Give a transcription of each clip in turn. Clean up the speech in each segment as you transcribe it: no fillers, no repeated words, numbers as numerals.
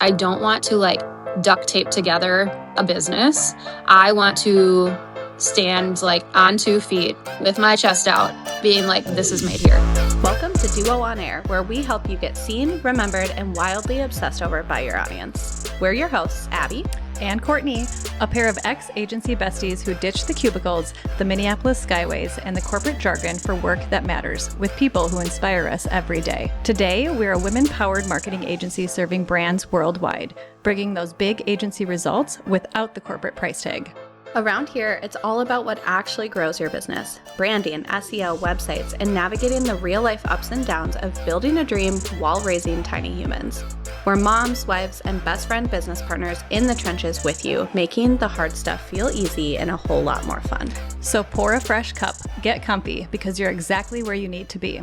I don't want to like duct tape together a business. I want to stand like on 2 feet with my chest out, being like, this is made here. Welcome to Duo on Air, where we help you get seen, remembered, and wildly obsessed over by your audience. We're your hosts, Abby and Courtney, a pair of ex-agency besties who ditched the cubicles, the Minneapolis skyways, and the corporate jargon for work that matters, with people who inspire us every day. Today, we're a women-powered marketing agency serving brands worldwide, bringing those big agency results without the corporate price tag. Around here, it's all about what actually grows your business: branding, SEO, websites, and navigating the real-life ups and downs of building a dream while raising tiny humans. We're moms, wives, and best friend business partners in the trenches with you, making the hard stuff feel easy and a whole lot more fun. So pour a fresh cup, get comfy, because you're exactly where you need to be.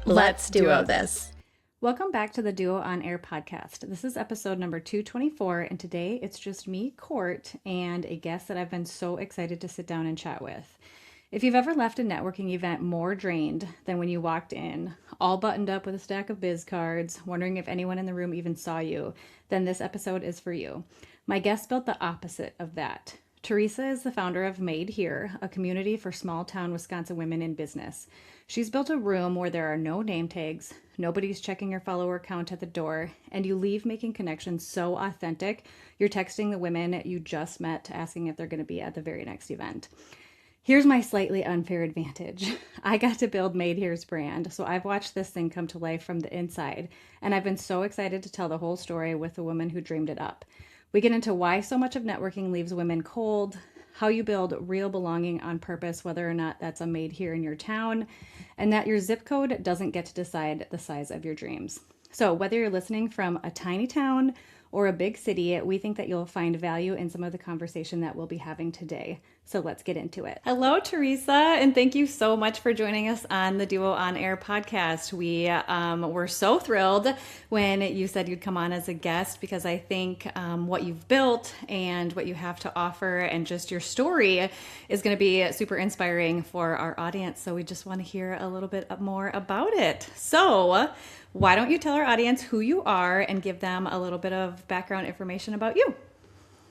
Let's duo this. Welcome back to the Duo on Air podcast. This is episode number 224, and today it's just me, Court, and a guest that I've been so excited to sit down and chat with. If you've ever left a networking event more drained than when you walked in, all buttoned up with a stack of biz cards, wondering if anyone in the room even saw you, then this episode is for you. My guest built the opposite of that. Theresa is the founder of Made Here, a community for small-town Wisconsin women in business. She's built a room where there are no name tags, nobody's checking your follower count at the door, and you leave making connections so authentic, you're texting the women you just met asking if they're going to be at the very next event. Here's my slightly unfair advantage. I got to build Made Here's brand, so I've watched this thing come to life from the inside, and I've been so excited to tell the whole story with the woman who dreamed it up. We get into why so much of networking leaves women cold, how you build real belonging on purpose, whether or not that's a Made Here in your town, and that your zip code doesn't get to decide the size of your dreams. So whether you're listening from a tiny town or a big city, we think that you'll find value in some of the conversation that we'll be having today. So let's get into it. Hello, Theresa, and thank you so much for joining us on the Duo on Air podcast. We were so thrilled when you said you'd come on as a guest, because I think what you've built and what you have to offer and just your story is going to be super inspiring for our audience. So we just want to hear a little bit more about it. So why don't you tell our audience who you are and give them a little bit of background information about you?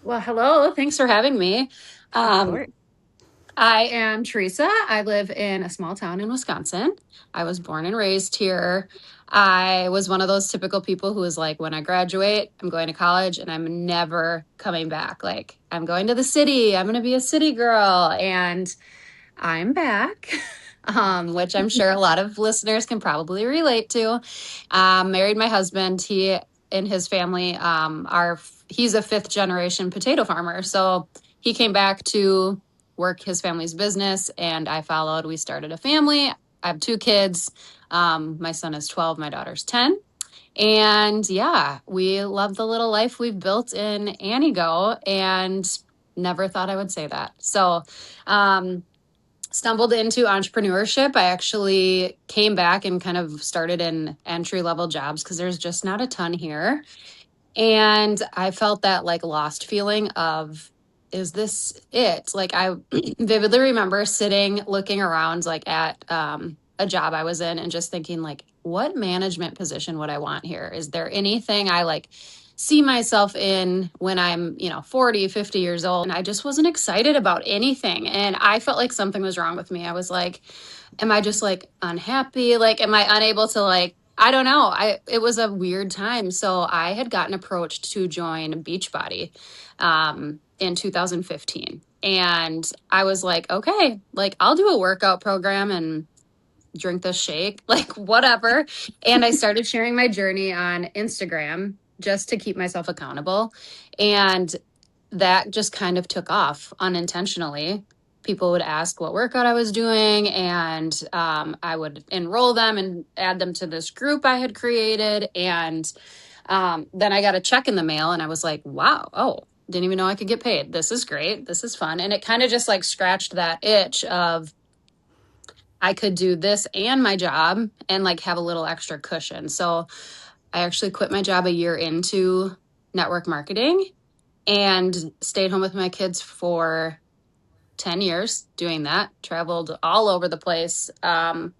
Well, hello. Thanks for having me. I am Theresa. I live in a small town in Wisconsin. I was born and raised here. I was one of those typical people who was like, when I graduate, I'm going to college and I'm never coming back. Like, I'm going to the city. I'm going to be a city girl. And I'm back, which I'm sure a lot of listeners can probably relate to. Married my husband. He and his family he's a 5th generation potato farmer. So he came back to work his family's business and I followed. We started a family. I have 2 kids. My son is 12, my daughter's 10. And yeah, we love the little life we've built in Antigo and never thought I would say that. So, stumbled into entrepreneurship. I actually came back and kind of started in entry-level jobs because there's just not a ton here. And I felt that like lost feeling of, is this it? Like I vividly remember sitting, looking around like at a job I was in and just thinking like, what management position would I want here? Is there anything I like see myself in when I'm, 40, 50 years old? And I just wasn't excited about anything. And I felt like something was wrong with me. I was like, am I just like unhappy? Like, am I unable to like, I don't know. It was a weird time. So I had gotten approached to join Beachbody in 2015. And I was like, okay, like I'll do a workout program and drink this shake, like whatever. And I started sharing my journey on Instagram just to keep myself accountable. And that just kind of took off unintentionally. People would ask what workout I was doing, and I would enroll them and add them to this group I had created. And then I got a check in the mail and I was like, wow, didn't even know I could get paid. This is great. This is fun. And it kind of just like scratched that itch of I could do this and my job and like have a little extra cushion. So I actually quit my job a year into network marketing and stayed home with my kids for 10 years doing that, traveled all over the place. And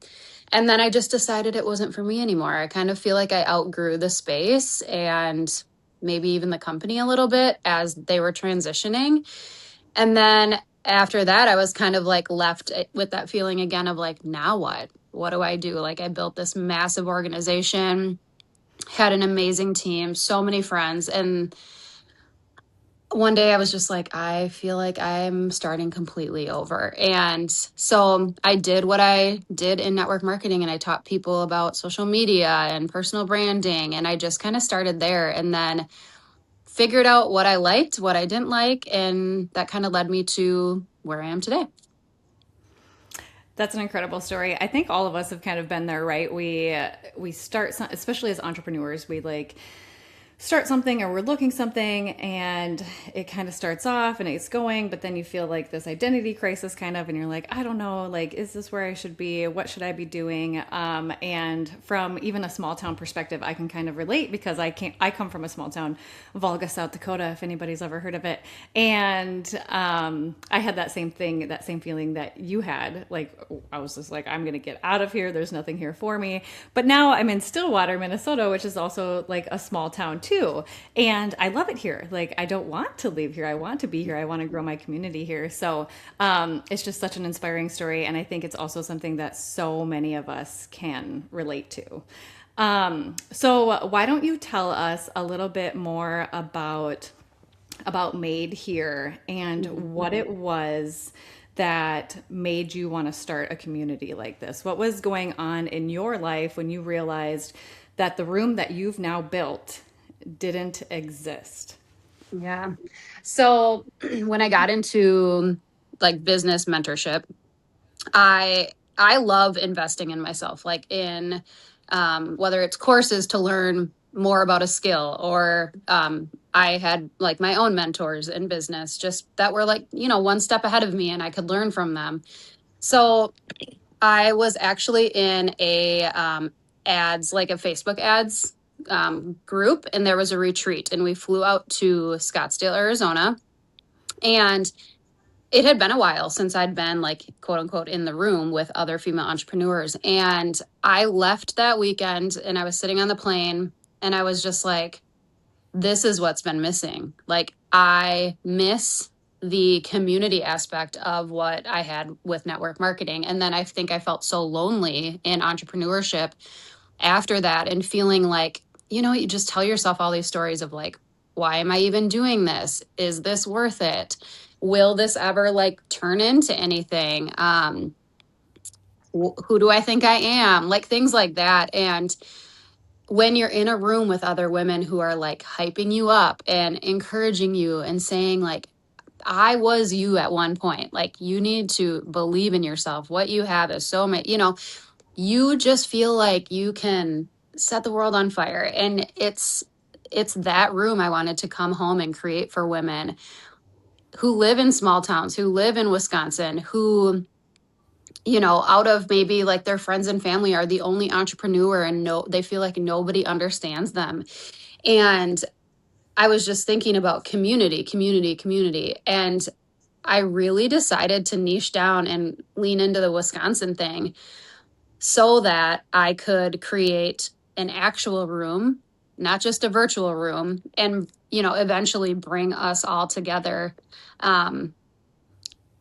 then I just decided it wasn't for me anymore. I kind of feel like I outgrew the space and maybe even the company a little bit as they were transitioning. And then after that, I was kind of like left with that feeling again of like, now what? What do I do? Like, I built this massive organization, had an amazing team, so many friends. And one day I was just like, I feel like I'm starting completely over. And so I did what I did in network marketing, and I taught people about social media and personal branding. And I just kind of started there and then figured out what I liked, what I didn't like. And that kind of led me to where I am today. That's an incredible story. I think all of us have kind of been there, right? We start, especially as entrepreneurs, we like start something or we're looking something and it kind of starts off and it's going, but then you feel like this identity crisis kind of, and you're like, I don't know, like, is this where I should be? What should I be doing? And from even a small town perspective, I can kind of relate because I come from a small town, Volga, South Dakota, if anybody's ever heard of it. And I had that same thing, that same feeling that you had. Like, I was just like, I'm going to get out of here. There's nothing here for me. But now I'm in Stillwater, Minnesota, which is also like a small town too. And I love it here. Like, I don't want to leave here. I want to be here. I want to grow my community here. So it's just such an inspiring story. And I think it's also something that so many of us can relate to. So why don't you tell us a little bit more about Made here and what it was that made you want to start a community like this? What was going on in your life when you realized that the room that you've now built didn't exist? Yeah. So when I got into like business mentorship, I love investing in myself, like in whether it's courses to learn more about a skill or I had like my own mentors in business just that were like, one step ahead of me and I could learn from them. So I was actually in a ads, like a Facebook ads group, and there was a retreat, and we flew out to Scottsdale, Arizona. And it had been a while since I'd been like quote unquote in the room with other female entrepreneurs. And I left that weekend and I was sitting on the plane and I was just like, this is what's been missing. Like, I miss the community aspect of what I had with network marketing. And then I think I felt so lonely in entrepreneurship after that and feeling like, you just tell yourself all these stories of like, why am I even doing this? Is this worth it? Will this ever like turn into anything? Who do I think I am? Like things like that. And when you're in a room with other women who are like hyping you up and encouraging you and saying like, I was you at one point, like you need to believe in yourself. What you have is so much, you just feel like you can set the world on fire. And it's that room I wanted to come home and create for women who live in small towns, who live in Wisconsin, who, out of maybe like their friends and family are the only entrepreneur and they feel like nobody understands them. And I was just thinking about community, community, community. And I really decided to niche down and lean into the Wisconsin thing so that I could create an actual room, not just a virtual room, and, eventually bring us all together.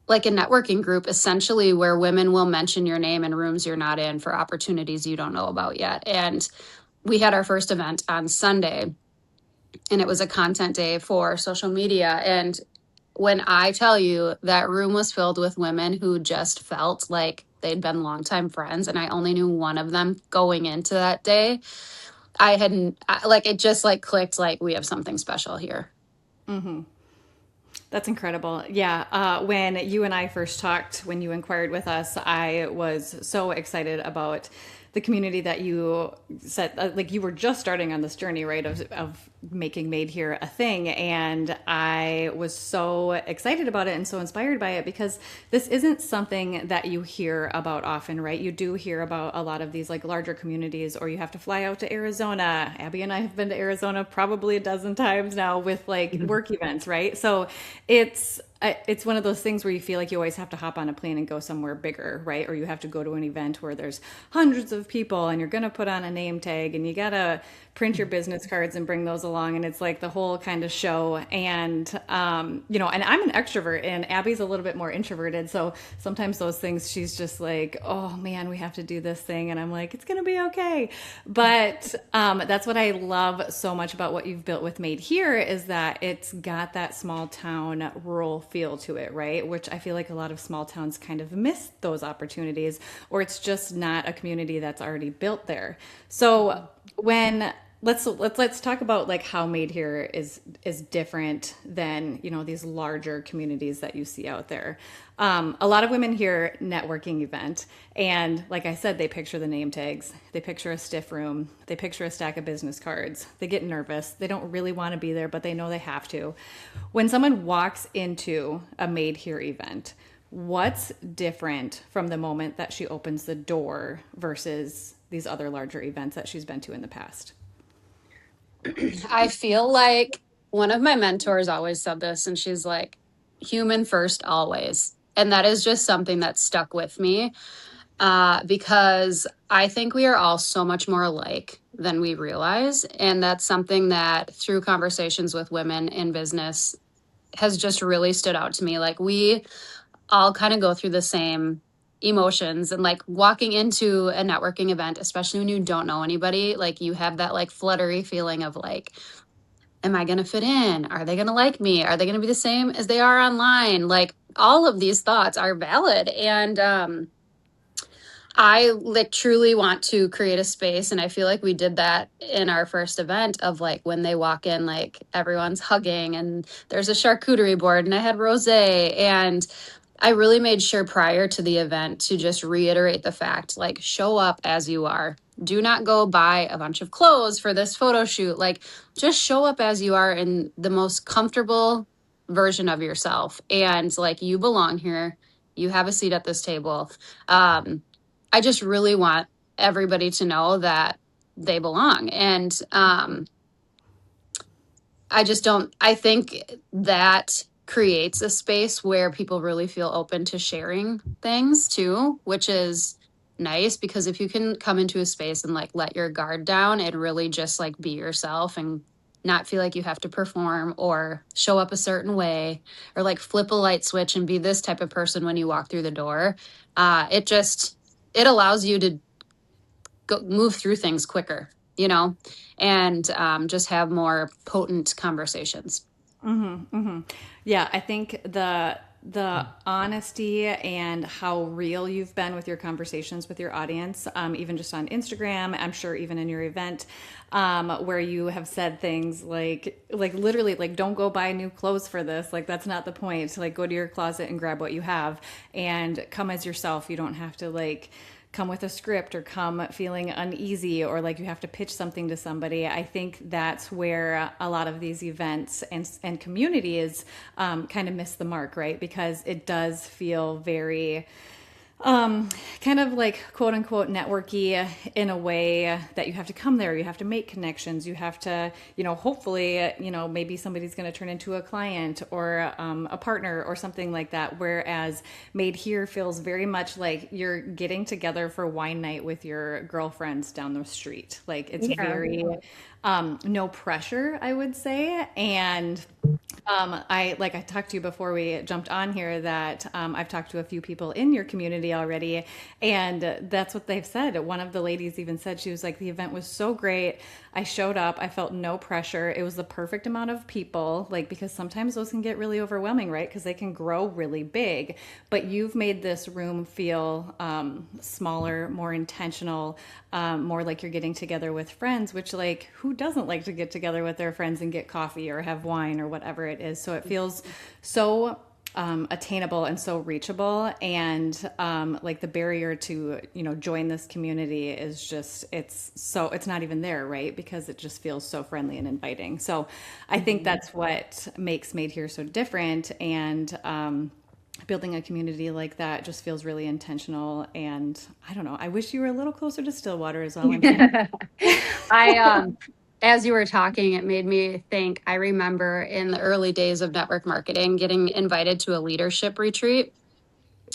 Like a networking group, essentially, where women will mention your name in rooms you're not in for opportunities you don't know about yet. And we had our first event on Sunday, and it was a content day for social media. And when I tell you that room was filled with women who just felt like they'd been longtime friends, and I only knew one of them going into that day, I hadn't like it just like clicked, like we have something special here. That's incredible. Yeah. When you and I first talked, when you inquired with us, I was so excited about the community that you said, like you were just starting on this journey, right, of making Made Here a thing. And I was so excited about it and so inspired by it because this isn't something that you hear about often, right? You do hear about a lot of these like larger communities, or you have to fly out to Arizona. Abby and I have been to Arizona probably a dozen times now with like work events, right? So it's one of those things where you feel like you always have to hop on a plane and go somewhere bigger, right? Or you have to go to an event where there's hundreds of people and you're going to put on a name tag and you got to print your business cards and bring those along, and it's like the whole kind of show. And, and I'm an extrovert, and Abby's a little bit more introverted. So sometimes those things, she's just like, oh man, we have to do this thing. And I'm like, it's going to be okay. But that's what I love so much about what you've built with Made Here is that it's got that small town rural feel to it, right? Which I feel like a lot of small towns kind of miss those opportunities, or it's just not a community that's already built there. So when let's talk about like how Made Here is different than these larger communities that you see out there. A lot of women hear networking event, and like I said, they picture the name tags, they picture a stiff room, they picture a stack of business cards, they get nervous, they don't really want to be there, but they know they have to. When someone walks into a Made Here event, what's different from the moment that she opens the door versus these other larger events that she's been to in the past? I feel like one of my mentors always said this, and she's like, human first, always. And that is just something that stuck with me because I think we are all so much more alike than we realize. And that's something that through conversations with women in business has just really stood out to me. Like, we all kind of go through the same emotions, and like walking into a networking event, especially when you don't know anybody, like you have that like fluttery feeling of like, am I going to fit in? Are they going to like me? Are they going to be the same as they are online? Like, all of these thoughts are valid. And I like truly want to create a space. And I feel like we did that in our first event of like when they walk in, like everyone's hugging and there's a charcuterie board and I had rosé. And I really made sure prior to the event to just reiterate the fact, like, show up as you are. Do not go buy a bunch of clothes for this photo shoot. Like, just show up as you are in the most comfortable version of yourself. And like, you belong here. You have a seat at this table. I just really want everybody to know that they belong. And I just don't, I think that creates a space where people really feel open to sharing things too, which is nice because if you can come into a space and like let your guard down and really just like be yourself and not feel like you have to perform or show up a certain way or like flip a light switch and be this type of person when you walk through the door, it just, it allows you to go move through things quicker, you know, and just have more potent conversations. Yeah, I think the honesty and how real you've been with your conversations with your audience, even just on Instagram, I'm sure even in your event, where you have said things like literally like don't go buy new clothes for this. Like that's not the point. Like go to your closet and grab what you have and come as yourself. You don't have to like come with a script or come feeling uneasy or like you have to pitch something to somebody. I think that's where a lot of these events and communities kind of miss the mark, right? Because it does feel very kind of like quote unquote networky in a way that you have to come there, you have to make connections, you have to, hopefully, maybe somebody's going to turn into a client or a partner or something like that. Whereas Made Here feels very much like you're getting together for wine night with your girlfriends down the street. Like it's Yeah. very no pressure, I would say. And I talked to you before we jumped on here that I've talked to a few people in your community already, and that's what they've said. One of the ladies even said she was like, the event was so great. I showed up. I felt no pressure. It was the perfect amount of people, like because sometimes those can get really overwhelming, right? Because they can grow really big. But you've made this room feel smaller, more intentional, more like you're getting together with friends. Which like who doesn't like to get together with their friends and get coffee or have wine or whatever it is? So it feels so attainable and so reachable, and like the barrier to join this community is just it's not even there, right? Because it just feels so friendly and inviting. So I think Mhm. that's what makes Made Here so different, and building a community like that just feels really intentional. And I don't know, I wish you were a little closer to Stillwater is all I'm saying. I as you were talking, it made me think. I remember in the early days of network marketing getting invited to a leadership retreat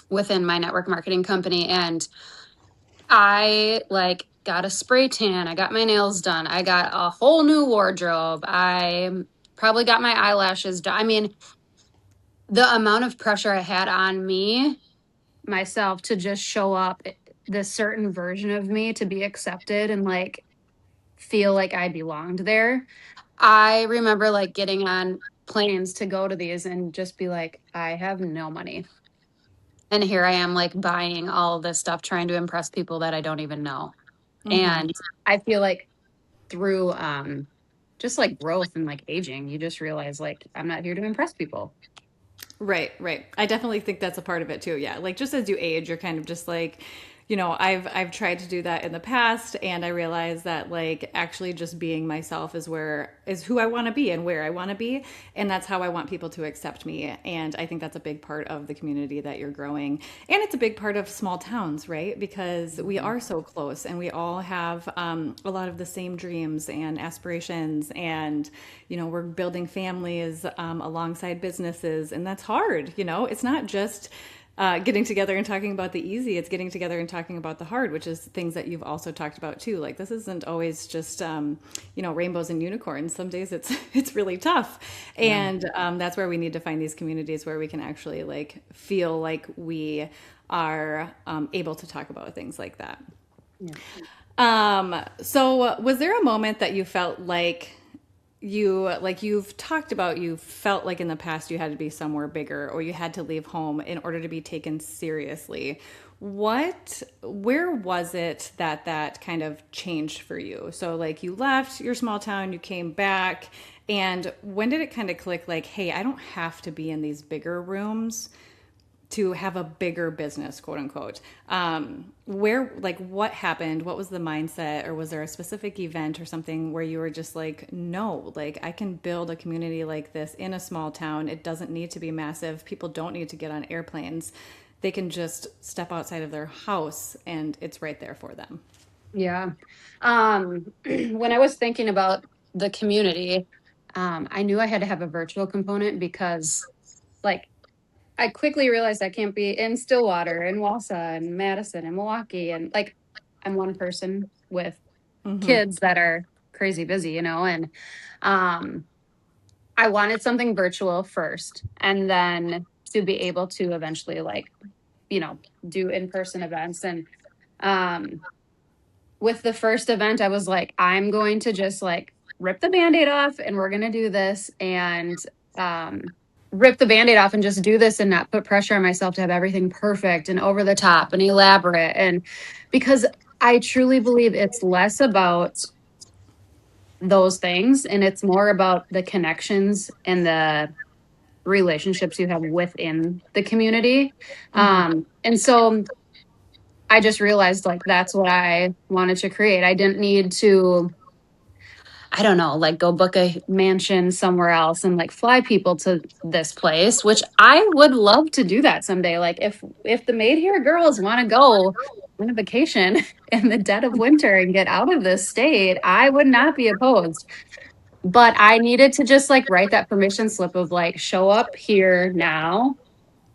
within my network marketing company, and I like got a spray tan. I got my nails done. I got a whole new wardrobe. I probably got my eyelashes done. I mean, the amount of pressure I had on me, myself, to just show up this certain version of me to be accepted and like feel like I belonged there. I remember like getting on planes to go to these and just be like, I have no money. And here I am like buying all this stuff, trying to impress people that I don't even know. Mm-hmm. And I feel like through just like growth and like aging, you just realize like I'm not here to impress people. Right, right. I definitely think that's a part of it too. Yeah. Like just as you age, you're kind of just like, I've tried to do that in the past and I realized that like actually just being myself is who I want to be and where I want to be, and that's how I want people to accept me. And I think that's a big part of the community that you're growing. And it's a big part of small towns, right? Because we Mhm. are so close and we all have a lot of the same dreams and aspirations, and we're building families alongside businesses, and that's hard. It's not just getting together and talking about the easy, it's getting together and talking about the hard, which is things that you've also talked about too. Like this isn't always just rainbows and unicorns. Some days it's it's really tough, Yeah. and that's where we need to find these communities where we can actually like feel like we are able to talk about things like that. Yeah. So was there a moment that you felt like you've talked about, you felt like in the past you had to be somewhere bigger or you had to leave home in order to be taken seriously? Where was it that kind of changed for you? So like you left your small town, you came back, and when did it kind of click like, hey, I don't have to be in these bigger rooms to have a bigger business, quote unquote? Like, what happened? What was the mindset? Or was there a specific event or something where you were just like, no, like I can build a community like this in a small town. It doesn't need to be massive. People don't need to get on airplanes. They can just step outside of their house and it's right there for them. Yeah. When I was thinking about the community, I knew I had to have a virtual component because like I quickly realized I can't be in Stillwater and Wausau and Madison and Milwaukee, and like I'm one person with Mm-hmm. kids that are crazy busy, and um I wanted something virtual first and then to be able to eventually like, do in-person events. And um with the first event, I was like, I'm going to just like rip the band-aid off and we're going to do this, and um, rip the band-aid off and just do this and not put pressure on myself to have everything perfect and over the top and elaborate. And because I truly believe it's less about those things and it's more about the connections and the relationships you have within the community. Mm-hmm. And so I just realized like that's what I wanted to create. I didn't need to, I don't know, like go book a mansion somewhere else and like fly people to this place, which I would love to do that someday. Like if the Made Here girls want to go on a vacation in the dead of winter and get out of this state, I would not be opposed. But I needed to just like write that permission slip of like show up here now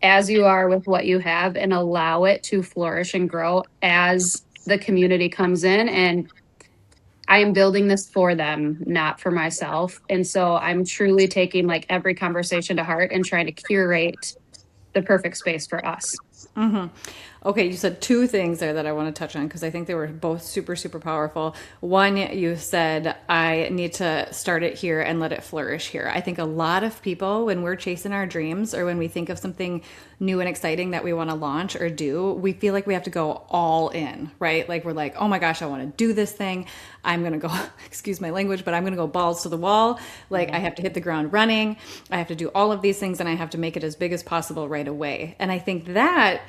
as you are with what you have and allow it to flourish and grow as the community comes in. And I am building this for them, not for myself. And so I'm truly taking like every conversation to heart and trying to curate the perfect space for us. Mm-hmm. Okay, you said two things there that I want to touch on because I think they were both super, super powerful. One, you said, I need to start it here and let it flourish here. I think a lot of people, when we're chasing our dreams or when we think of something new and exciting that we want to launch or do, we feel like we have to go all in, right? Like we're like, oh my gosh, I want to do this thing. I'm going to go, excuse my language, but I'm going to go balls to the wall. Like I Yeah. have to hit the ground running. I have to do all of these things and I have to make it as big as possible right away. And I think that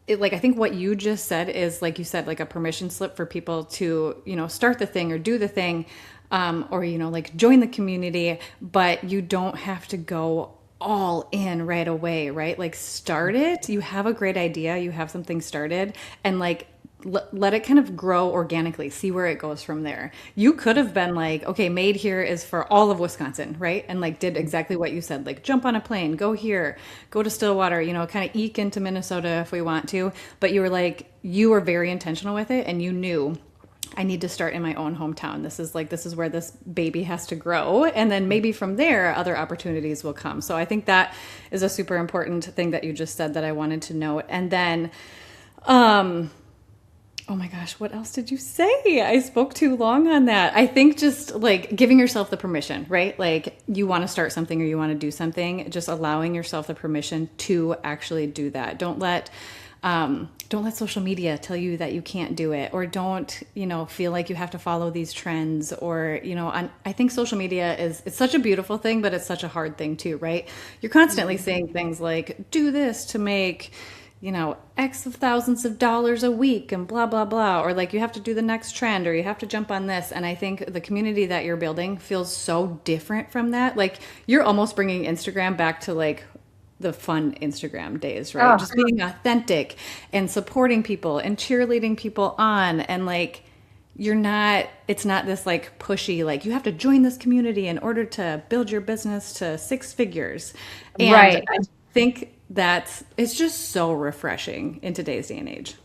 I think what you just said is like you said, like a permission slip for people to, start the thing or do the thing, or, like join the community, but you don't have to go all in right away, right? Like start it. You have a great idea. You have something started and like let it kind of grow organically, see where it goes from there. You could have been like, okay, Made Here is for all of Wisconsin, right? And like did exactly what you said, like jump on a plane, go here, go to Stillwater, kind of eke into Minnesota if we want to. But you were like, you were very intentional with it and you knew I need to start in my own hometown. This is where this baby has to grow. And then maybe from there, other opportunities will come. So I think that is a super important thing that you just said that I wanted to note. And then, oh my gosh, what else did you say? I spoke too long on that. I think just like giving yourself the permission, right? Like you want to start something or you want to do something, just allowing yourself the permission to actually do that. Don't let social media tell you that you can't do it, or don't, feel like you have to follow these trends, or, I think social media it's such a beautiful thing, but it's such a hard thing too, right? You're constantly saying things like, do this to make, X of thousands of dollars a week and blah, blah, blah. Or like you have to do the next trend or you have to jump on this. And I think the community that you're building feels so different from that. Like you're almost bringing Instagram back to like the fun Instagram days, right? Oh, Just being authentic and supporting people and cheerleading people on. And like, it's not this like pushy, like you have to join this community in order to build your business to six figures. And right. I think it's just so refreshing in today's day and age.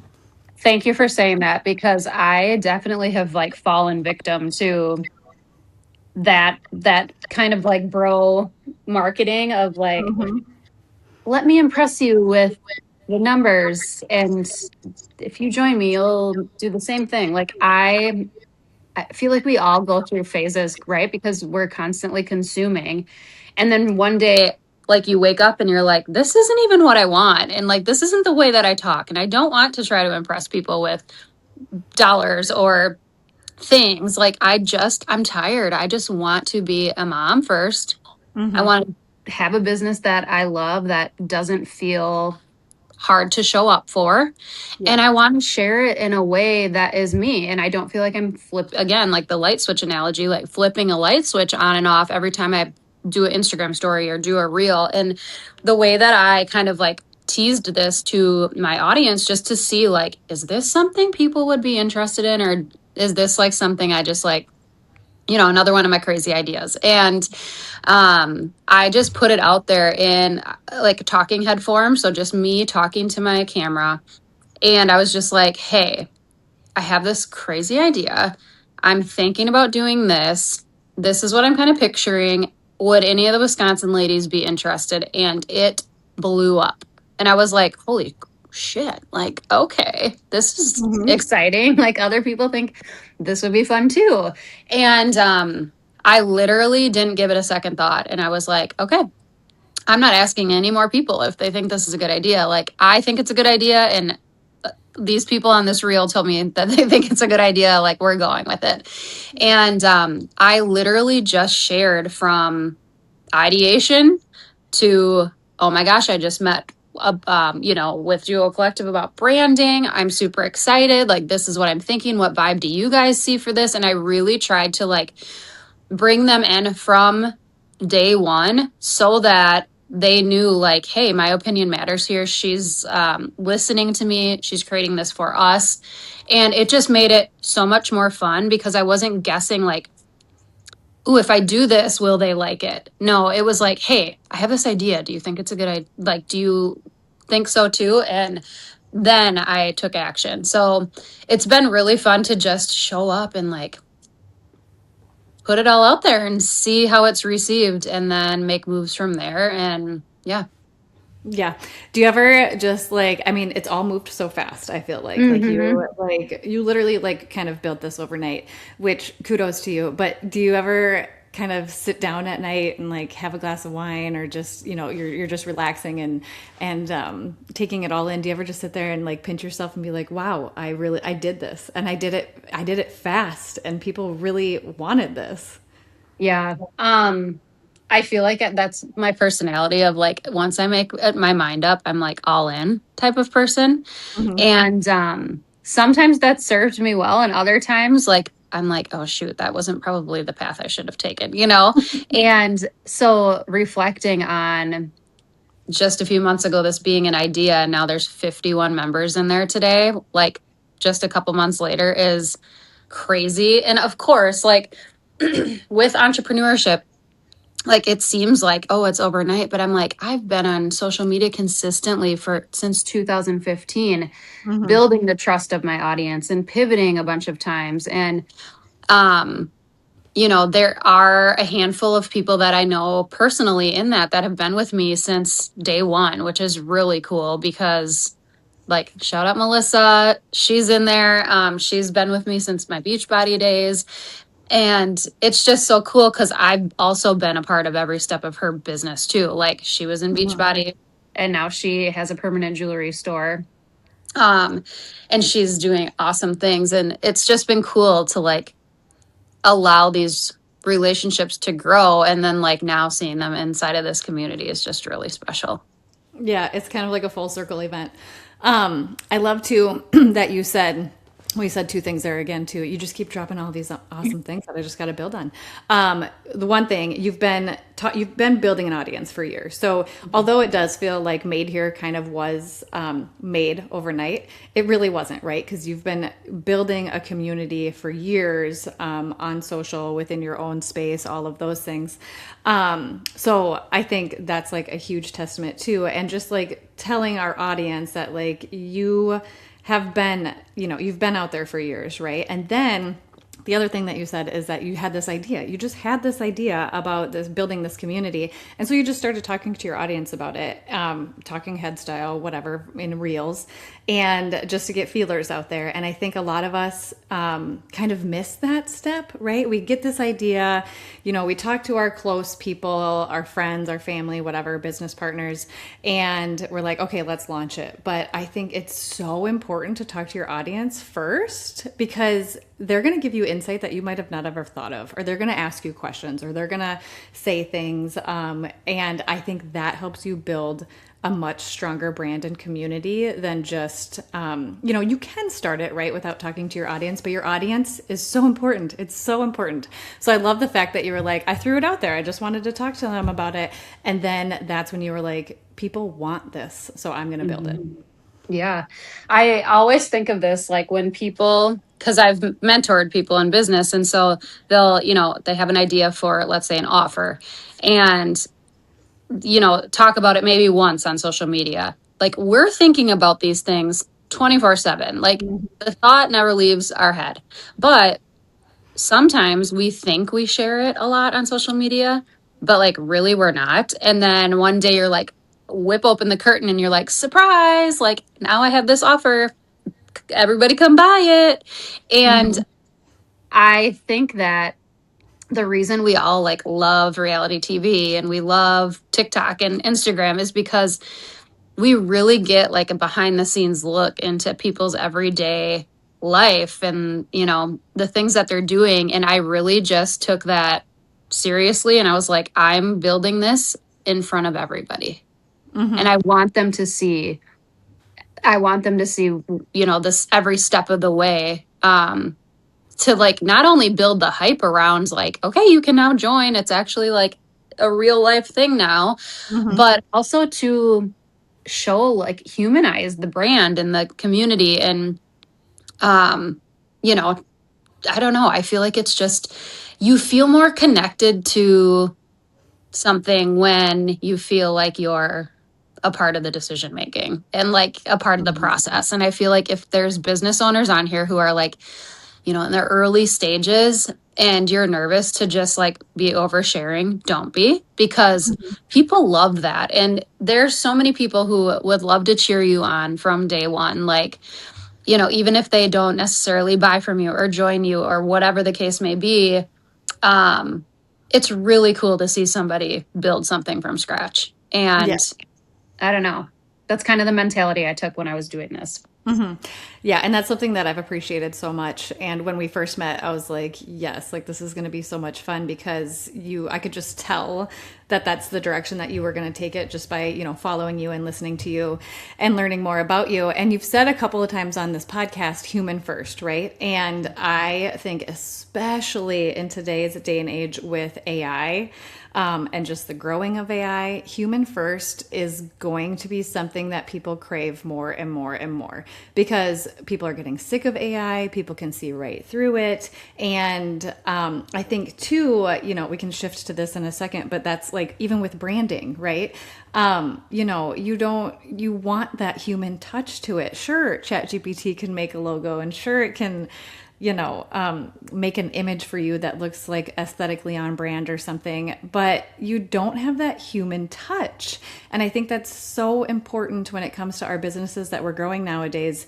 Thank you for saying that because I definitely have like fallen victim to that kind of like bro marketing of like, Mm-hmm. let me impress you with the numbers, and if you join me you'll do the same thing. Like I feel like we all go through phases, right? Because we're constantly consuming. And then one day, like you wake up and you're like, this isn't even what I want. And like, this isn't the way that I talk. And I don't want to try to impress people with dollars or things. Like, I'm tired. I just want to be a mom first. I Mm-hmm. want to have a business that I love that doesn't feel hard to show up for. Yeah. And I want to share it in a way that is me. And I don't feel like I'm again, like the light switch analogy, like flipping a light switch on and off every time I do an Instagram story or do a reel. And the way that I kind of like teased this to my audience just to see like, is this something people would be interested in? Or is this like something I just like, another one of my crazy ideas. And I just put it out there in like a talking head form. So just me talking to my camera. And I was just like, hey, I have this crazy idea. I'm thinking about doing this. This is what I'm kind of picturing. Would any of the Wisconsin ladies be interested? And it blew up. And I was like, holy shit. Like, okay, this is Mm-hmm. exciting. Like, other people think this would be fun too. And I literally didn't give it a second thought. And I was like, okay, I'm not asking any more people if they think this is a good idea. Like, I think it's a good idea. And these people on this reel told me that they think it's a good idea. Like, we're going with it. And I literally just shared from ideation to, oh my gosh, I just met with Duo Collective about branding. I'm super excited. Like, this is what I'm thinking. What vibe do you guys see for this? And I really tried to like bring them in from day one so that they knew like, hey, my opinion matters here. She's listening to me. She's creating this for us. And it just made it so much more fun because I wasn't guessing like, ooh, if I do this, will they like it? No, it was like, hey, I have this idea. Do you think it's a good idea? Like, do you think so too? And then I took action. So it's been really fun to just show up and like put it all out there and see how it's received and then make moves from there. And yeah. Yeah. Do you ever just like, I mean, it's all moved so fast, I feel Hmm. like you literally like kind of built this overnight, which kudos to you. But do you ever kind of sit down at night and like have a glass of wine, or just, you're just relaxing and taking it all in? Do you ever just sit there and like pinch yourself and be like, wow, I did this, and I did it fast and people really wanted this. Yeah. I feel like that's my personality of like, once I make my mind up, I'm like all in type of person. Hmm. And sometimes that served me well. And other times, like, I'm like, oh, shoot, that wasn't probably the path I should have taken? And so reflecting on just a few months ago, this being an idea, and now there's 51 members in there today, like just a couple months later, is crazy. And of course, like with entrepreneurship, like it seems like, oh, it's overnight, but I'm like, I've been on social media consistently for since 2015, Hmm. building the trust of my audience and pivoting a bunch of times. And um there are a handful of people that I know personally in that have been with me since day one, which is really cool because, like, shout out Melissa. She's in there. She's been with me since my Beachbody days. And it's just so cool because I've also been a part of every step of her business too. Like, she was in Mhm. Beachbody and now she has a permanent jewelry store. Um, and she's doing awesome things. And it's just been cool to like allow these relationships to grow, and then like now seeing them inside of this community is just really special. Yeah, it's kind of like a full circle event. I love too that you said, well, you said two things there again too. You just keep dropping all these awesome things that I just got to build on. The one thing you've been building an audience for years. So although it does feel like Made Here kind of was made overnight, it really wasn't, right? Because you've been building a community for years on social, within your own space, all of those things. So I think that's like a huge testament too. And just like telling our audience that like you have been, you've been out there for years, right? And then the other thing that you said is that you had this idea. You just had this idea about this building this community, and so you just started talking to your audience about it, talking head style, whatever, in reels, and just to get feelers out there. And I think a lot of us kind of miss that step, right? We get this idea, we talk to our close people, our friends, our family, whatever, business partners, and we're like, okay, let's launch it. But I think it's so important to talk to your audience first, because they're going to give you insight that you might have not ever thought of, or they're going to ask you questions, or they're going to say things. And I think that helps you build a much stronger brand and community than just, you can start it right without talking to your audience, but your audience is so important. It's so important. So I love the fact that you were like, I threw it out there. I just wanted to talk to them about it. And then that's when you were like, people want this, so I'm going to build it. Mhm. Yeah. I always think of this like when people, because I've mentored people in business. And so they'll, they have an idea for, let's say, an offer and, talk about it maybe once on social media. Like, we're thinking about these things 24/7. Like, the thought never leaves our head. But sometimes we think we share it a lot on social media, but like really we're not. And then one day you're like, whip open the curtain and you're like, surprise, like now I have this offer. Everybody come buy it. And Mm-hmm. I think that the reason we all like love reality TV and we love TikTok and Instagram is because we really get like a behind the scenes look into people's everyday life and the things that they're doing, and I really just took that seriously, and I was like, I'm building this in front of everybody, and Mm-hmm. I want them to see this every step of the way, to like not only build the hype around like, okay, you can now join, it's actually like a real life thing now, Mm-hmm. but also to show like humanize the brand and the community. And um you know I don't know, I feel like it's just, you feel more connected to something when you feel like you're a part of the decision making and like a part of the process. And I feel like if there's business owners on here who are like, in their early stages and you're nervous to just like be oversharing, don't be, because people love that. And there's so many people who would love to cheer you on from day one. Like, even if they don't necessarily buy from you or join you or whatever the case may be, um, it's really cool to see somebody build something from scratch. Yeah. And I don't know, that's kind of the mentality I took when I was doing this. Hmm. Yeah, and that's something that I've appreciated so much. And when we first met, I was like, yes, like this is going to be so much fun because I could just tell that that's the direction that you were going to take it just by, following you and listening to you and learning more about you. And you've said a couple of times on this podcast, human first, right? And I think especially in today's day and age with AI, and just the growing of AI, human first is going to be something that people crave more and more and more, because people are getting sick of AI. People can see right through it. And I think too, we can shift to this in a second, but that's like even with branding, right? You want that human touch to it. Sure, ChatGPT can make a logo, and sure, it can make an image for you that looks like aesthetically on brand or something, but you don't have that human touch. And I think that's so important when it comes to our businesses that we're growing nowadays,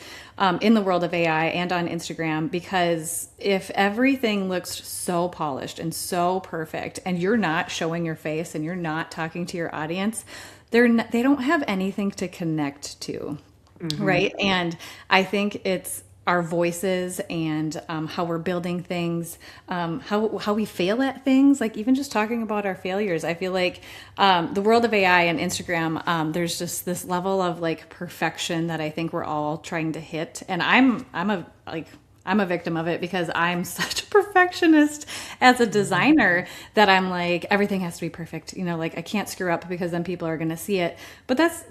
in the world of AI and on Instagram, because if everything looks so polished and so perfect and you're not showing your face and you're not talking to your audience, they don't have anything to connect to. Mm-hmm. Right. And I think it's our voices and how we're building things, how we fail at things, like even just talking about our failures. I feel like the world of AI and Instagram, there's just this level of like perfection that I think we're all trying to hit. And I'm a victim of it, because I'm such a perfectionist as a designer that I'm like, everything has to be perfect. Like I can't screw up, because then people are going to see it. But that's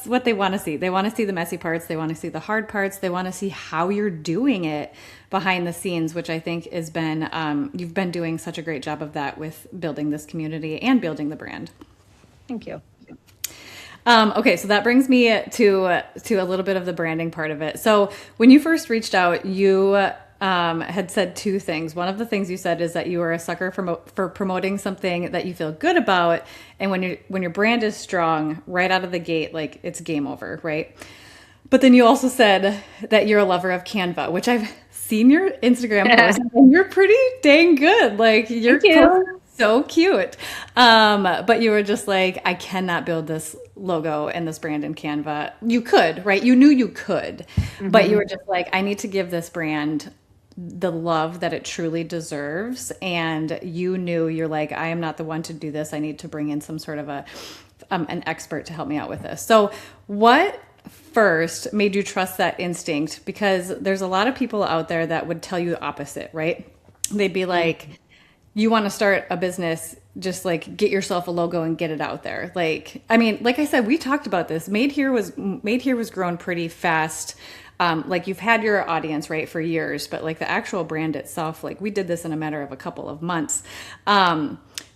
what they want to see. They want to see the messy parts. They want to see the hard parts. They want to see how you're doing it behind the scenes, which I think has been, you've been doing such a great job of that with building this community and building the brand. Thank you. Okay, so that brings me to a little bit of the branding part of it. So when you first reached out, you had said two things. One of the things you said is that you are a sucker for promoting something that you feel good about, and when your brand is strong right out of the gate, like it's game over, right? But then you also said that you're a lover of Canva, which I've seen your Instagram post, and you're pretty dang good. Like you're so cute. But you were just like, I cannot build this logo and this brand in Canva. You could, right? You knew you could, but you were just like, I need to give this brand the love that it truly deserves. And you're like, I am not the one to do this. I need to bring in some sort of an expert to help me out with this. So what first made you trust that instinct? Because there's a lot of people out there that would tell you the opposite, right? They'd be like, you want to start a business, just like get yourself a logo and get it out there. Like, I mean, like I said, we talked about this. Made Here was grown pretty fast. Like you've had your audience, right, for years, but like the actual brand itself, like we did this in a matter of a couple of months.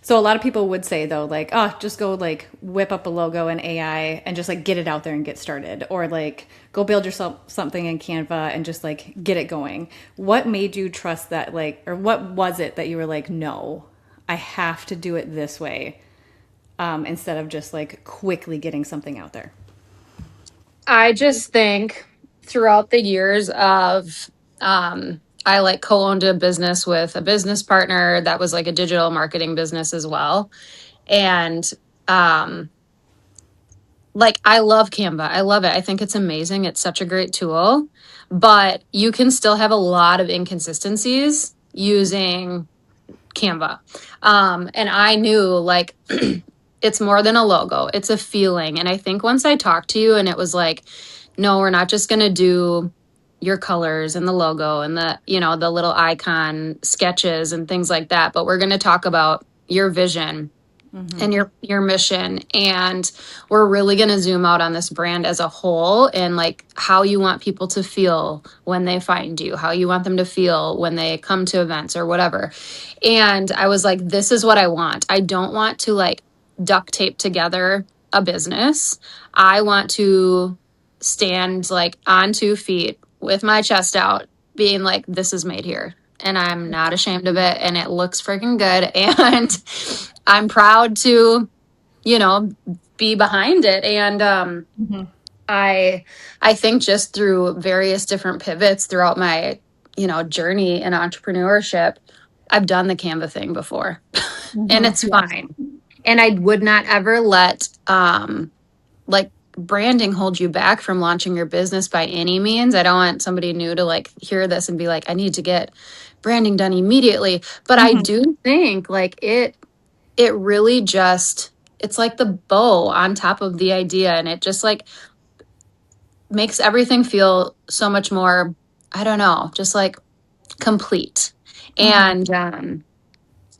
So a lot of people would say though, like, oh, just go like whip up a logo in AI and just like get it out there and get started, or like go build yourself something in Canva and just like get it going. What made you trust that, like, or what was it that you were like, no, I have to do it this way, instead of just like quickly getting something out there? I just think throughout the years of, I like co-owned a business with a business partner that was like a digital marketing business as well. And like I love Canva. I love it. I think it's amazing. It's such a great tool, but you can still have a lot of inconsistencies using Canva. And I knew like it's more than a logo. It's a feeling. And I think once I talked to you and it was like, no, we're not just going to do your colors and the logo and the little icon sketches and things like that, but we're going to talk about your vision and your mission, and we're really going to zoom out on this brand as a whole, and like how you want people to feel when they find you, how you want them to feel when they come to events or whatever. And I was like, this is what I want. I don't want to like duct tape together a business. I want to stand like on 2 feet with my chest out being like, this is made here, and I'm not ashamed of it, and it looks freaking good, and I'm proud to, be behind it. And I think just through various different pivots throughout my, journey in entrepreneurship, I've done the Canva thing before and it's fine. And I would not ever let like branding hold you back from launching your business by any means. I don't want somebody new to like hear this and be like, I need to get branding done immediately. But I do think like it really just, it's like the bow on top of the idea. And it just like makes everything feel so much more, I don't know, just like complete. Mm-hmm. And,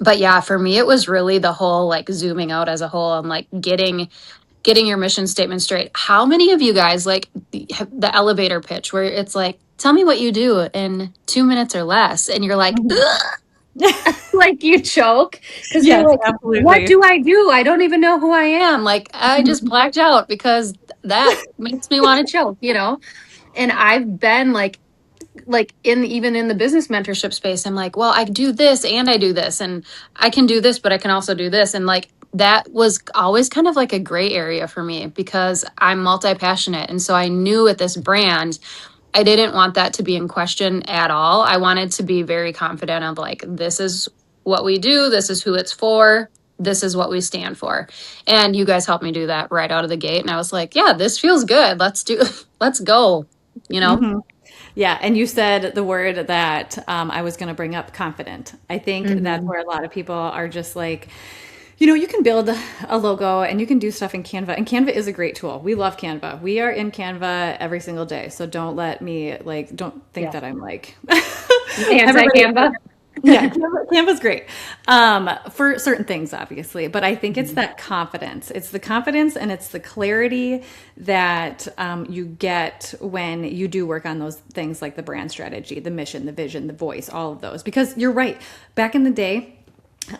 but yeah, for me, it was really the whole like zooming out as a whole and like getting your mission statement straight. How many of you guys like the elevator pitch where it's like, tell me what you do in 2 minutes or less, and you're like, like you choke because you're Yes, like, what absolutely. do I do? I don't even know who I am. Like I just blacked out because that makes me want to choke, you know? And I've been like in even in the business mentorship space, I'm like, well, I do this and I do this and I can do this, but I can also do this. And like that was always kind of like a gray area for me because I'm multi-passionate. And so I knew at this brand, I didn't want that to be in question at all. I wanted to be very confident of like, this is what we do, this is who it's for, this is what we stand for. And you guys helped me do that right out of the gate. And I was like, yeah, this feels good. Let's go, you know? Hmm. Yeah, and you said the word that I was going to bring up, confident. I think that's Mm-hmm. where a lot of people are just like, you can build a logo and you can do stuff in Canva, and Canva is a great tool. We love Canva. We are in Canva every single day. So don't think Yeah. that I'm like everybody. Anti-Canva. Yeah, Canva's great for certain things, obviously. But I think it's that confidence. It's the confidence and it's the clarity that you get when you do work on those things like the brand strategy, the mission, the vision, the voice, all of those. Because you're right. Back in the day,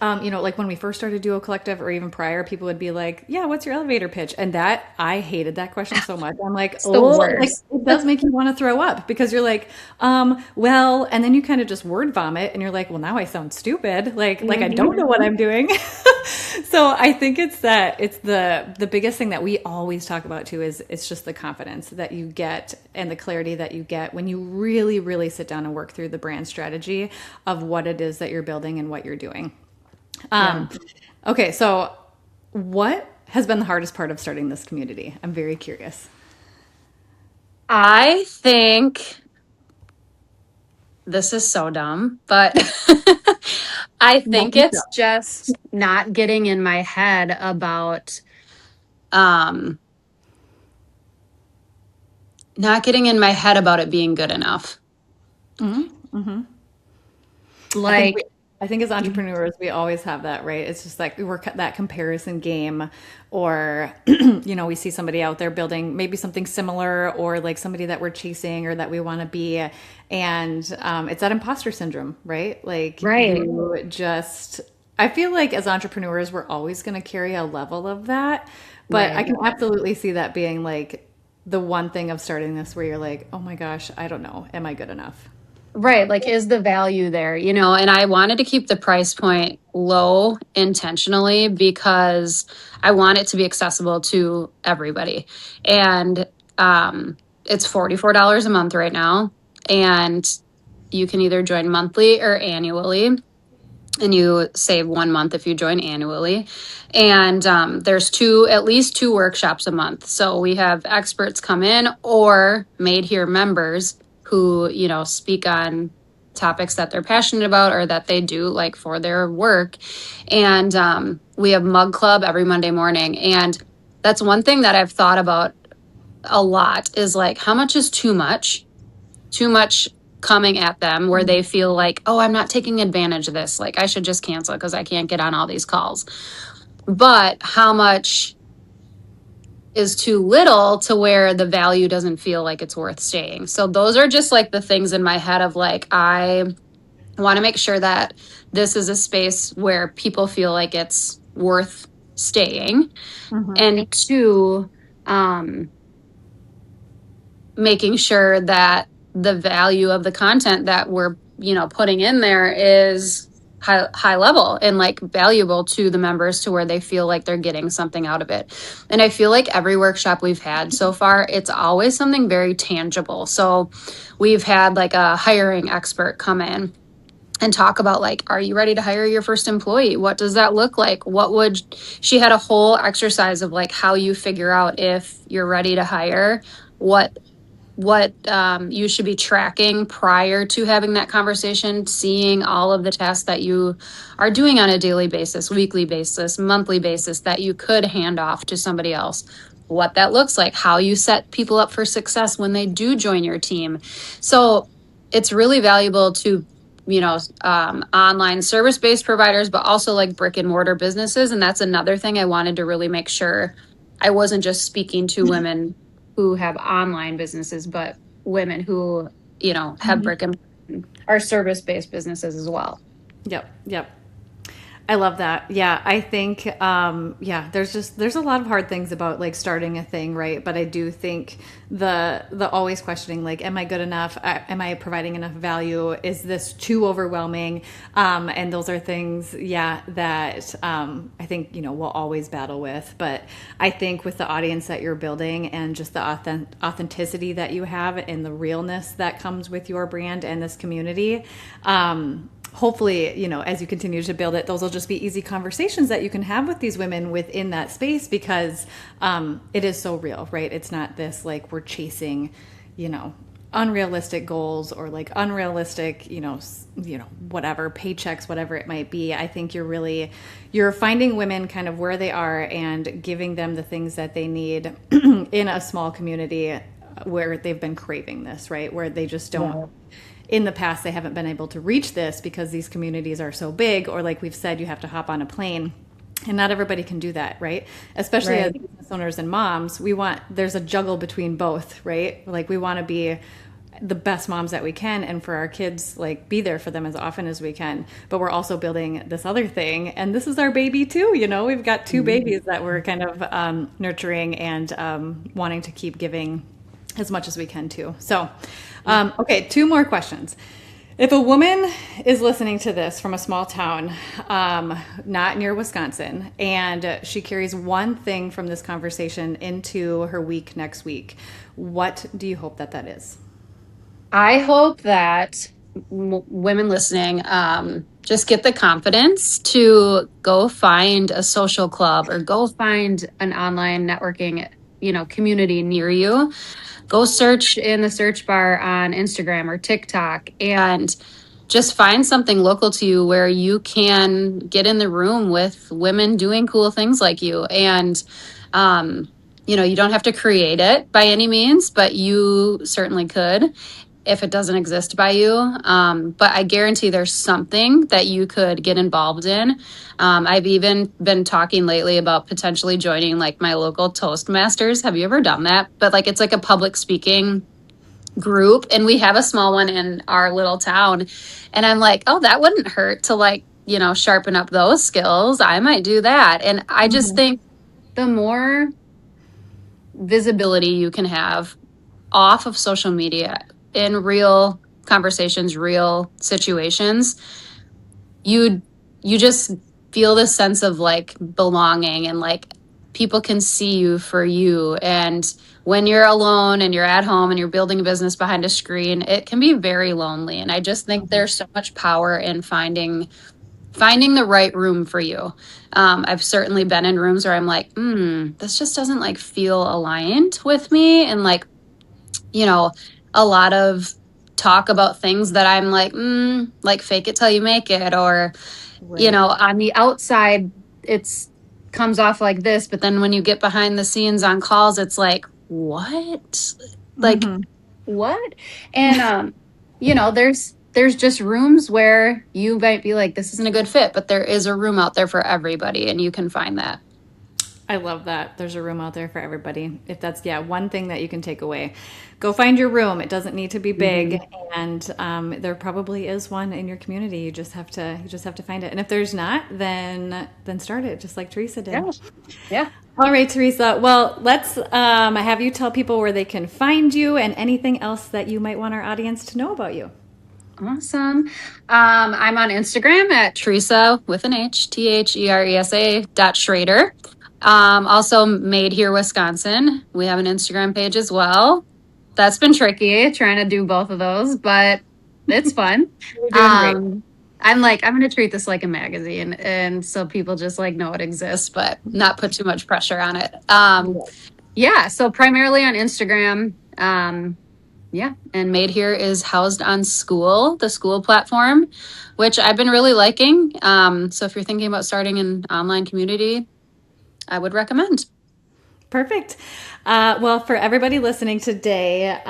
like when we first started Duo Collective or even prior, people would be like, yeah, what's your elevator pitch? And I hated that question so much. I'm like, It's the oh, like worst. it does make you want to throw up because you're like, well, and then you kind of just word vomit and you're like, well, now I sound stupid. Like I don't know what I'm doing. So I think it's the biggest thing that we always talk about too is it's just the confidence that you get and the clarity that you get when you really, really sit down and work through the brand strategy of what it is that you're building and what you're doing. Yeah. Um, okay, so what has been the hardest part of starting this community? I'm very curious. I think this is so dumb, but I No, think it's just not getting in my head about um not getting in my head about it being good enough. mm-hmm. I think we, Like, I think as entrepreneurs, we always have that, right? It's just like that comparison game, or we see somebody out there building maybe something similar, or like somebody that we're chasing or that we want to be, and it's that imposter syndrome, right? Like right, you just, I feel like as entrepreneurs, we're always going to carry a level of that, but I right. can absolutely see that being like the one thing of starting this where you're like, oh my gosh, I don't know, am I good enough? Right, like is the value there, and I wanted to keep the price point low intentionally because I want it to be accessible to everybody. And it's $44 a month right now, and you can either join monthly or annually, and you save 1 month if you join annually. And there's at least two workshops a month. So we have experts come in or made here members who, speak on topics that they're passionate about or that they do like for their work. And we have mug club every Monday morning. And that's one thing that I've thought about a lot is like, how much is too much coming at them where they feel like, oh, I'm not taking advantage of this. Like I should just cancel because I can't get on all these calls. But how much is too little to where the value doesn't feel like it's worth staying? So those are just like the things in my head of like, I want to make sure that this is a space where people feel like it's worth staying. Mm-hmm. And two, um, making sure that the value of the content that we're putting in there is high level and like valuable to the members to where they feel like they're getting something out of it. And I feel like every workshop we've had so far, it's always something very tangible. So we've had like a hiring expert come in and talk about like, are you ready to hire your first employee? What does that look like? She had a whole exercise of like how you figure out if you're ready to hire, what you should be tracking prior to having that conversation, seeing all of the tasks that you are doing on a daily basis, weekly basis, monthly basis that you could hand off to somebody else, what that looks like, how you set people up for success when they do join your team. So it's really valuable to, online service-based providers, but also like brick and mortar businesses. And that's another thing I wanted to really make sure I wasn't just speaking to women who have online businesses, but women who, have Mhm. brick and are service-based businesses as well. Yep. Yep. I love that. Yeah, I think yeah, there's a lot of hard things about like starting a thing, right? But I do think the always questioning like, am I good enough? Am I providing enough value? Is this too overwhelming? And those are things, yeah, that I think we'll always battle with. But I think with the audience that you're building and just the authenticity that you have and the realness that comes with your brand and this community. Hopefully, as you continue to build it, those will just be easy conversations that you can have with these women within that space because it is so real, right? It's not this like we're chasing, unrealistic goals or like unrealistic, whatever paychecks, whatever it might be. I think you're finding women kind of where they are and giving them the things that they need in a small community where they've been craving this, right? Where they just don't in the past they haven't been able to reach this because these communities are so big, or like we've said, you have to hop on a plane, and not everybody can do that, right? Especially as Right. business owners and moms, there's a juggle between both, right? Like we want to be the best moms that we can and for our kids like be there for them as often as we can, but we're also building this other thing, and this is our baby too. We've got two babies that we're kind of nurturing and wanting to keep giving as much as we can too. So okay, two more questions. If a woman is listening to this from a small town, not near Wisconsin, and she carries one thing from this conversation into her week next week, what do you hope that that is? I hope that women listening just get the confidence to go find a social club or go find an online networking, community near you. Go search in the search bar on Instagram or TikTok and just find something local to you where you can get in the room with women doing cool things like you. And, you don't have to create it by any means, but you certainly could if it doesn't exist by you. But I guarantee there's something that you could get involved in. I've even been talking lately about potentially joining like my local Toastmasters. Have you ever done that? But like it's like a public speaking group, and we have a small one in our little town. And I'm like, oh, that wouldn't hurt to like, sharpen up those skills. I might do that. And I just Mhm. think the more visibility you can have off of social media in real conversations, real situations, you you just feel this sense of like belonging and like people can see you for you. And when you're alone and you're at home and you're building a business behind a screen, it can be very lonely. And I just think Mhm. there's so much power in finding the right room for you. I've certainly been in rooms where I'm like, this just doesn't like feel aligned with me. And you know, a lot of talk about things that I'm like fake it till you make it, or, Right. on the outside, it's comes off like this, but then when you get behind the scenes on calls, it's like, what? Like, Hmm. what? And, there's just rooms where you might be like, this isn't a good fit, but there is a room out there for everybody, and you can find that. I love that. There's a room out there for everybody. If that's, yeah, one thing that you can take away, go find your room. It doesn't need to be big, Mhm. and there probably is one in your community. You just have to find it. And if there's not, then start it, just like Teresa did. Yeah. Yeah. All right, Teresa. Well, let's have you tell people where they can find you and anything else that you might want our audience to know about you. Awesome. I'm on Instagram at Theresa with an H, Theresa .Schrader. Also made here, Wisconsin. We have an Instagram page as well. That's been tricky trying to do both of those, but it's fun. You're doing great. Um, I'm like, I'm going to treat this like a magazine. And so people just like know it exists, but not put too much pressure on it. Yeah. So primarily on Instagram. Yeah. And Made Here is housed on School, the School platform, which I've been really liking. So if you're thinking about starting an online community, I would recommend. Perfect. Well, for everybody listening today,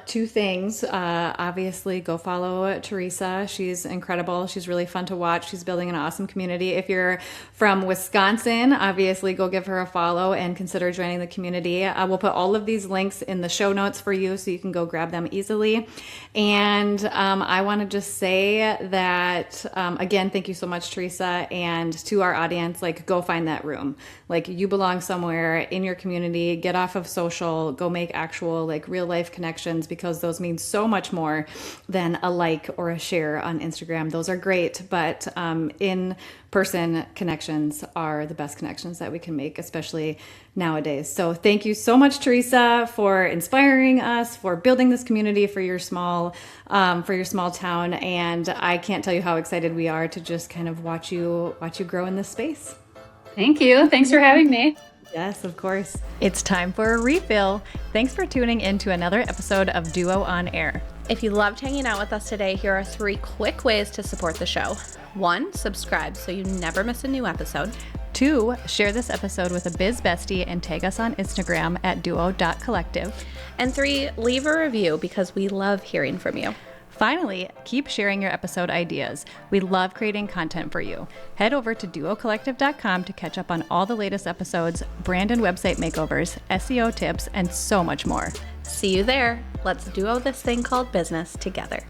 two things. Obviously, go follow Theresa. She's incredible. She's really fun to watch. She's building an awesome community. If you're from Wisconsin, obviously, go give her a follow and consider joining the community. We'll put all of these links in the show notes for you so you can go grab them easily. And I want to just say that, again, thank you so much, Theresa. And to our audience, like, go find that room. Like, you belong somewhere in your community. Get off of social, go make actual, like, real life connections, because those mean so much more than a like or a share on Instagram. Those are great, but in person connections are the best connections that we can make, especially nowadays. So thank you so much, Theresa, for inspiring us, for building this community for your small town. And I can't tell you how excited we are to just kind of watch you grow in this space. Thank you. Thanks for having me. Yes, of course. It's time for a refill. Thanks for tuning in to another episode of Duo on Air. If you loved hanging out with us today, here are 3 quick ways to support the show. 1, subscribe so you never miss a new episode. 2, share this episode with a biz bestie and tag us on Instagram at duo.collective. And 3, leave a review because we love hearing from you. Finally, keep sharing your episode ideas. We love creating content for you. Head over to duocollective.com to catch up on all the latest episodes, brand and website makeovers, SEO tips, and so much more. See you there. Let's duo this thing called business together.